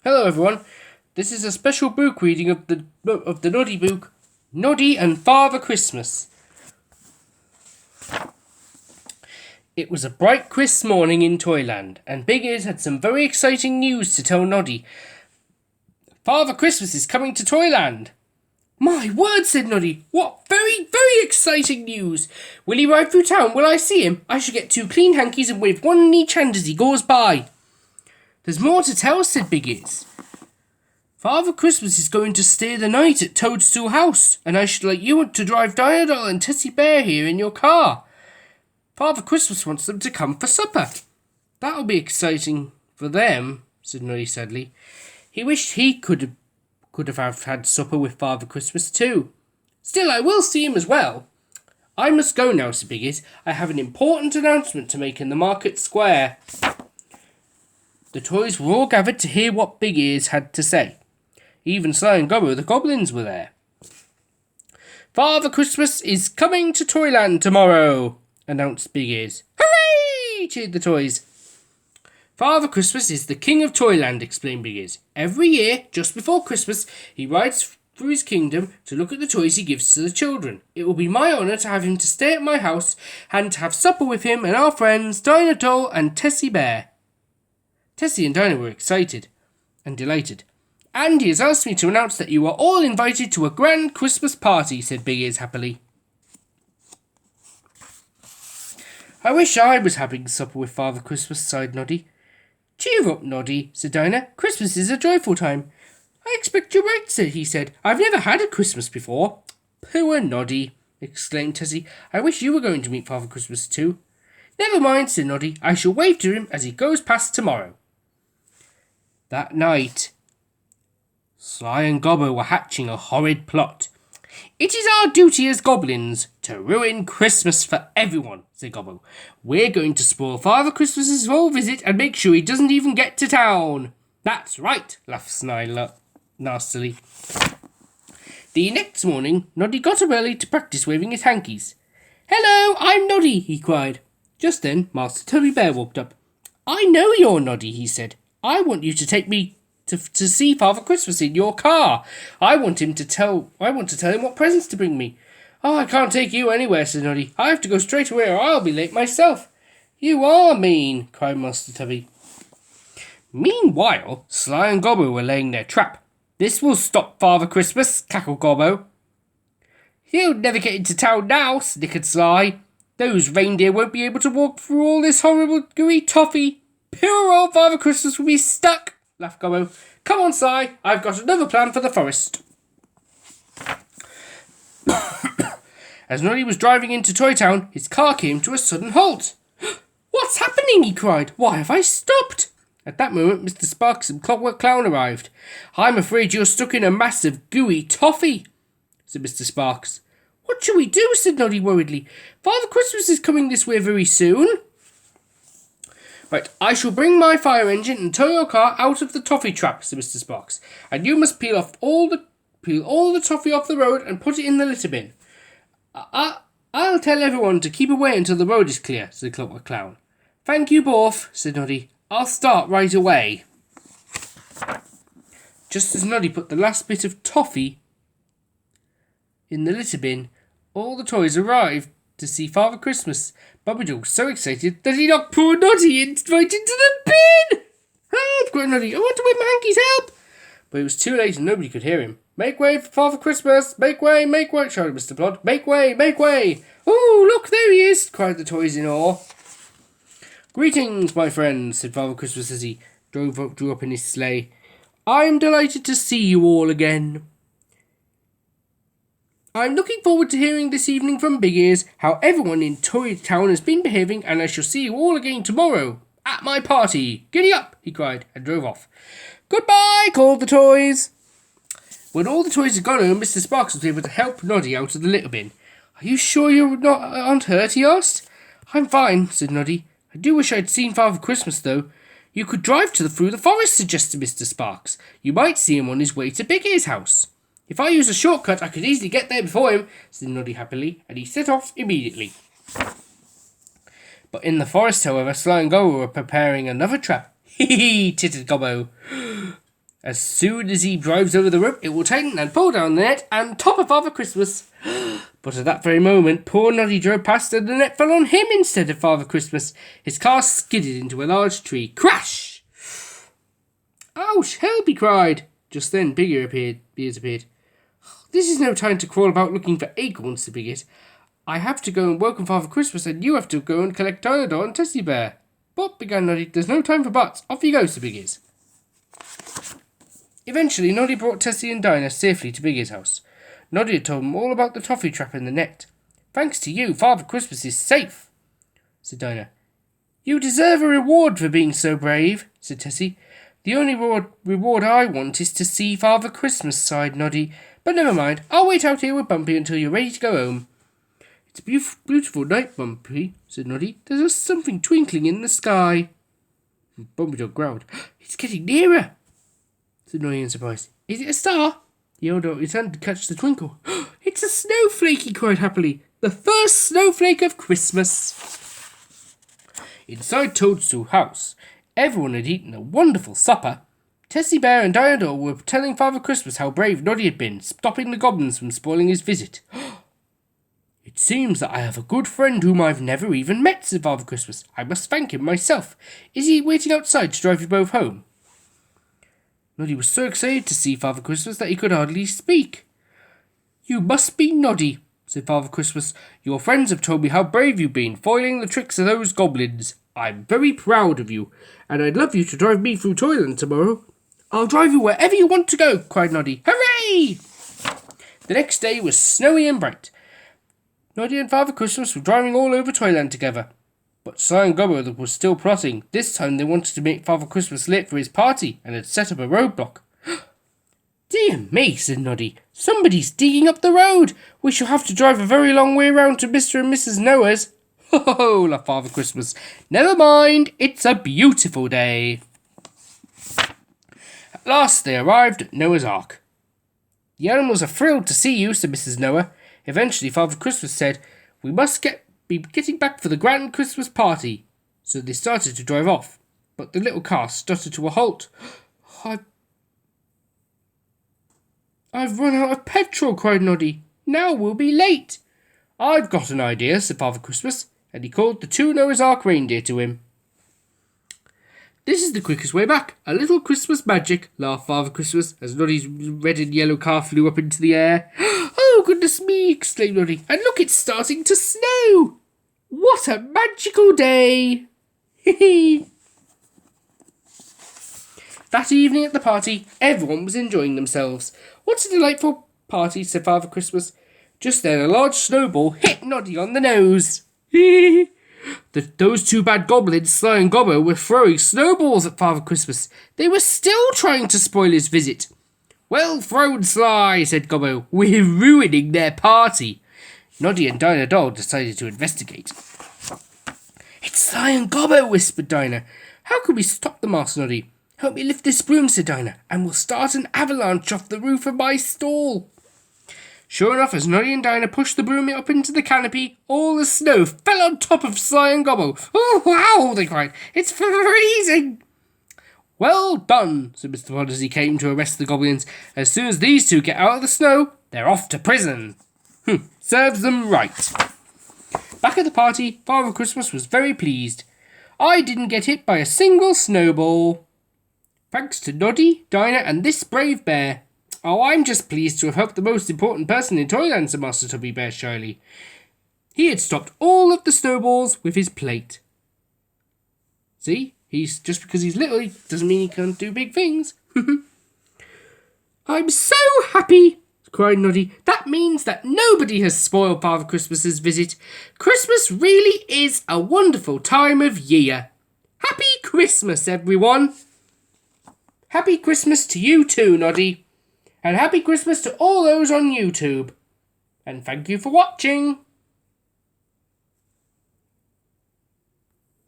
Hello everyone, this is a special book reading of the Noddy book, Noddy and Father Christmas. It was a bright crisp morning in Toyland, and Big Ears had some very exciting news to tell Noddy. Father Christmas is coming to Toyland. My word, said Noddy, what very exciting news. Will he ride through town? Will I see him? I shall get 2 clean hankies and wave one in each hand as he goes by. There's more to tell, said Big Ears. Father Christmas is going to stay the night at Toadstool House, and I should like you to drive Diodol and Tessie Bear here in your car. Father Christmas wants them to come for supper. That'll be exciting for them, said Noddy sadly. He wished he could have had supper with Father Christmas too. Still, I will see him as well. I must go now, said Big Ears. I have an important announcement to make in the market square. The toys were all gathered to hear what Big Ears had to say. Even Sly and Gobbo the Goblins were there. Father Christmas is coming to Toyland tomorrow, announced Big Ears. Hooray! Cheered the toys. Father Christmas is the king of Toyland, explained Big Ears. Every year, just before Christmas, he rides through his kingdom to look at the toys he gives to the children. It will be my honour to have him to stay at my house and to have supper with him and our friends Dinah Doll and Tessie Bear. Tessie and Dinah were excited and delighted. And he has asked me to announce that you are all invited to a grand Christmas party, said Big Ears happily. I wish I was having supper with Father Christmas, sighed Noddy. Cheer up, Noddy, said Dinah. Christmas is a joyful time. I expect you're right, he said. I've never had a Christmas before. Poor Noddy, exclaimed Tessie. I wish you were going to meet Father Christmas too. Never mind, said Noddy. I shall wave to him as he goes past tomorrow. That night, Sly and Gobbo were hatching a horrid plot. It is our duty as goblins to ruin Christmas for everyone, said Gobbo. We're going to spoil Father Christmas's whole visit and make sure he doesn't even get to town. That's right, laughed Sly nastily. The next morning, Noddy got up early to practice waving his hankies. Hello, I'm Noddy, he cried. Just then, Master Tubby Bear walked up. I know you're Noddy, he said. I want you to take me to see Father Christmas in your car. I want to tell him what presents to bring me. Oh, I can't take you anywhere, said Noddy. I have to go straight away or I'll be late myself. You are mean, cried Master Tubby. Meanwhile, Sly and Gobbo were laying their trap. This will stop Father Christmas, cackled Gobbo. He'll never get into town now, snickered Sly. Those reindeer won't be able to walk through all this horrible gooey toffee. Poor old Father Christmas will be stuck, laughed Gobbo. Come on, Sly, I've got another plan for the forest. As Noddy was driving into Toy Town, his car came to a sudden halt. What's happening? He cried. Why have I stopped? At that moment, Mr. Sparks and Clockwork Clown arrived. I'm afraid you're stuck in a mass of gooey toffee, said Mr. Sparks. What shall we do? Said Noddy worriedly. Father Christmas is coming this way very soon. Right, I shall bring my fire engine and tow your car out of the toffee trap, said Mr. Sparks. And you must peel all the toffee off the road and put it in the litter bin. I'll tell everyone to keep away until the road is clear, said Clockwork Clown. Thank you both, said Noddy. I'll start right away. Just as Noddy put the last bit of toffee in the litter bin, all the toys arrived to see Father Christmas. Bubba was so excited that he knocked poor Noddy right into the bin. Help, cried Noddy. I want to wave my hankies, help! But it was too late and nobody could hear him. Make way for Father Christmas! Make way, shouted Mr. Plod. Make way, make way! Oh, look, there he is, cried the toys in awe. Greetings, my friends, said Father Christmas as he drew up in his sleigh. I'm delighted to see you all again. I'm looking forward to hearing this evening from Big Ears how everyone in Toy Town has been behaving, and I shall see you all again tomorrow at my party. Giddy up, he cried, and drove off. Goodbye, called the toys. When all the toys had gone home, Mr. Sparks was able to help Noddy out of the litter bin. Are you sure you aren't hurt? He asked. I'm fine, said Noddy. I do wish I'd seen Father Christmas, though. You could drive through the forest, suggested Mr. Sparks. You might see him on his way to Big Ear's house. If I use a shortcut, I could easily get there before him, said Noddy happily, and he set off immediately. But in the forest, however, Sly and Gobbo were preparing another trap. Hee hee, tittered Gobbo. As soon as he drives over the rope, it will tighten and pull down the net and top of Father Christmas. But at that very moment, poor Noddy drove past and the net fell on him instead of Father Christmas. His car skidded into a large tree. Crash! Ouch, help, he cried. Just then, Beers appeared. This is no time to crawl about looking for acorns, said Biggit. I have to go and welcome Father Christmas, and you have to go and collect Toyland and Tessie Bear. But, began Noddy, there's no time for buts. Off you go, said Biggit. Eventually, Noddy brought Tessie and Dinah safely to Biggie's house. Noddy had told them all about the toffee trap in the net. Thanks to you, Father Christmas is safe, said Dinah. You deserve a reward for being so brave, said Tessie. The only reward I want is to see Father Christmas, sighed Noddy. But never mind, I'll wait out here with Bumpy until you're ready to go home. It's a beautiful night, Bumpy, said Noddy. There's something twinkling in the sky. Bumpy Dog growled. It's getting nearer, said Noddy in surprise. Is it a star? He held out his hand to catch the twinkle. It's a snowflake, he cried happily. The first snowflake of Christmas. Inside Toadstool's house, everyone had eaten a wonderful supper. Tessie Bear and Dinah were telling Father Christmas how brave Noddy had been, stopping the goblins from spoiling his visit. It seems that I have a good friend whom I've never even met, said Father Christmas. I must thank him myself. Is he waiting outside to drive you both home? Noddy was so excited to see Father Christmas that he could hardly speak. You must be Noddy, said Father Christmas. Your friends have told me how brave you've been, foiling the tricks of those goblins. I'm very proud of you, and I'd love you to drive me through Toyland tomorrow. I'll drive you wherever you want to go, cried Noddy. Hooray! The next day was snowy and bright. Noddy and Father Christmas were driving all over Toyland together. But Sly and Gobbo was still plotting. This time they wanted to make Father Christmas late for his party and had set up a roadblock. Dear me, said Noddy. Somebody's digging up the road. We shall have to drive a very long way round to Mr. and Mrs. Noah's. Ho ho ho, laughed Father Christmas. Never mind, it's a beautiful day. At last they arrived at Noah's Ark. The animals are thrilled to see you, said Mrs. Noah. Eventually Father Christmas said, We must be getting back for the grand Christmas party. So they started to drive off, but the little car stuttered to a halt. I've run out of petrol, cried Noddy. Now we'll be late. I've got an idea, said Father Christmas, and he called the 2 Noah's Ark reindeer to him. This is the quickest way back. A little Christmas magic, laughed Father Christmas, as Noddy's red and yellow car flew up into the air. Oh, goodness me, exclaimed Noddy, and look, it's starting to snow. What a magical day. That evening at the party, everyone was enjoying themselves. What a delightful party, said Father Christmas. Just then a large snowball hit Noddy on the nose. Those 2 bad goblins, Sly and Gobbo, were throwing snowballs at Father Christmas. They were still trying to spoil his visit. Well thrown, Sly, said Gobbo. We're ruining their party. Noddy and Dinah Doll decided to investigate. It's Sly and Gobbo, whispered Dinah. How can we stop them, asked Noddy. Help me lift this broom, said Dinah, and we'll start an avalanche off the roof of my stall. Sure enough, as Noddy and Dinah pushed the broom up into the canopy, all the snow fell on top of Sly and Gobbo. Oh, wow, they cried. It's freezing. Well done, said Mr. Pod as he came to arrest the goblins. As soon as these 2 get out of the snow, they're off to prison. Serves them right. Back at the party, Father Christmas was very pleased. I didn't get hit by a single snowball. Thanks to Noddy, Dinah, and this brave bear. Oh, I'm just pleased to have helped the most important person in Toyland, said Master Tubby Bear shyly. He had stopped all of the snowballs with his plate. See? He's just because he's little, doesn't mean he can't do big things. I'm so happy, cried Noddy. That means that nobody has spoiled Father Christmas's visit. Christmas really is a wonderful time of year. Happy Christmas, everyone. Happy Christmas to you too, Noddy. And happy Christmas to all those on YouTube. And thank you for watching.